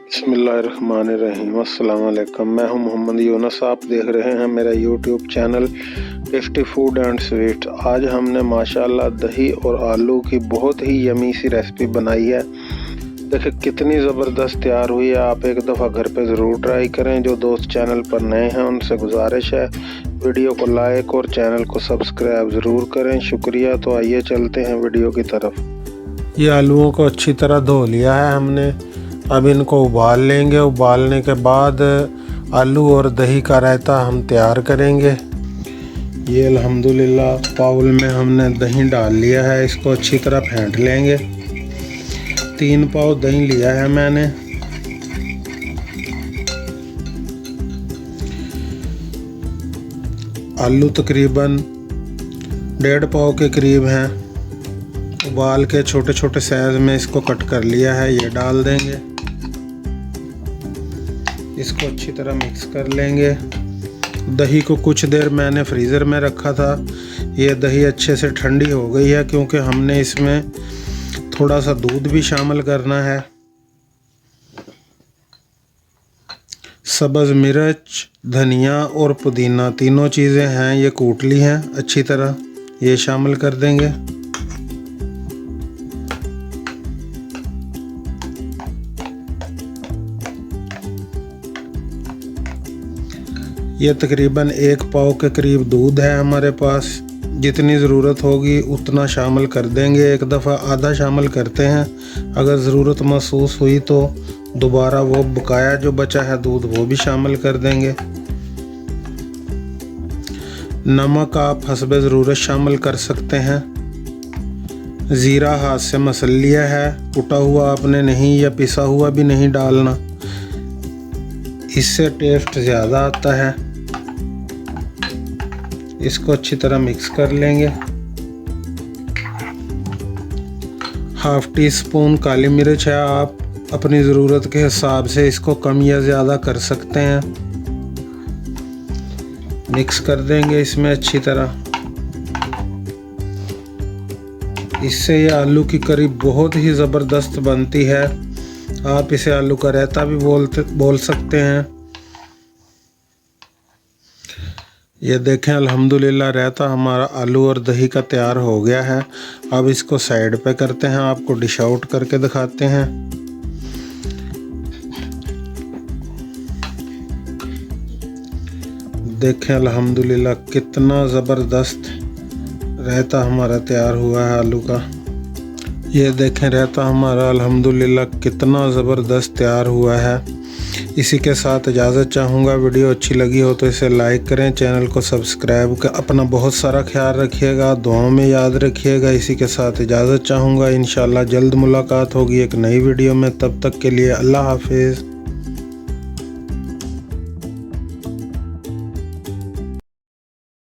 बिस्मिल्लाहिर्रहमानिर्रहीम। अस्सलाम वालेकुम। मैं हूं मोहम्मद यूनुस। आप देख रहे हैं मेरा YouTube channel tasty food and sweet. आज हमने माशाल्लाह दही और आलू की बहुत ही यमी सी रेसिपी बनाई है। देखिए कितनी ज़बरदस्त तैयार हुई है। आप एक दफ़ा घर पे ज़रूर ट्राई करें। जो दोस्त चैनल पर नए हैं उनसे गुजारिश है वीडियो को लाइक और चैनल को सब्सक्राइब ज़रूर करें। शुक्रिया। तो आइए चलते हैं वीडियो की तरफ। ये आलूओं को अच्छी तरह धो लिया है हमने। अब इनको उबाल लेंगे। उबालने के बाद आलू और दही का रायता हम तैयार करेंगे। ये अल्हम्दुलिल्लाह बाउल में हमने दही डाल लिया है। इसको अच्छी तरह फेंट लेंगे। 3 पाव दही लिया है मैंने। आलू तकरीबन 1.5 पाव के करीब हैं। उबाल के छोटे छोटे साइज में इसको कट कर लिया है। ये डाल देंगे। इसको अच्छी तरह मिक्स कर लेंगे। दही को कुछ देर मैंने फ्रीज़र में रखा था। ये दही अच्छे से ठंडी हो गई है क्योंकि हमने इसमें थोड़ा सा दूध भी शामिल करना है। सब्ज़ मिर्च, धनिया और पुदीना तीनों चीज़ें हैं, ये कूट ली हैं अच्छी तरह। ये शामिल कर देंगे। ये तकरीबन 1 पाव के करीब दूध है हमारे पास। जितनी ज़रूरत होगी उतना शामिल कर देंगे। एक दफ़ा आधा शामिल करते हैं। अगर ज़रूरत महसूस हुई तो दोबारा वो बकाया जो बचा है दूध वो भी शामिल कर देंगे। नमक आप हस्बे ज़रूरत शामिल कर सकते हैं। ज़ीरा हाथ से मसल लिया है। कुटा हुआ आपने नहीं या पिसा हुआ भी नहीं डालना, इससे टेस्ट ज़्यादा आता है। इसको अच्छी तरह मिक्स कर लेंगे। ½ टीस्पून काली मिर्च है। आप अपनी ज़रूरत के हिसाब से इसको कम या ज़्यादा कर सकते हैं। मिक्स कर देंगे इसमें अच्छी तरह। इससे ये आलू की करी बहुत ही ज़बरदस्त बनती है। आप इसे आलू का रायता भी बोल सकते हैं। ये देखें अल्हम्दुलिल्लाह रायता हमारा आलू और दही का तैयार हो गया है। अब इसको साइड पे करते हैं। आपको डिश आउट करके दिखाते हैं। देखें अल्हम्दुलिल्लाह कितना ज़बरदस्त रायता हमारा तैयार हुआ है आलू का। ये देखें रायता हमारा अल्हम्दुलिल्लाह कितना ज़बरदस्त तैयार हुआ है। इसी के साथ इजाज़त चाहूँगा। वीडियो अच्छी लगी हो तो इसे लाइक करें, चैनल को सब्सक्राइब कर। अपना बहुत सारा ख्याल रखिएगा, दुआओं में याद रखिएगा। इसी के साथ इजाज़त चाहूँगा। इंशाल्लाह जल्द मुलाकात होगी एक नई वीडियो में। तब तक के लिए अल्लाह हाफिज़।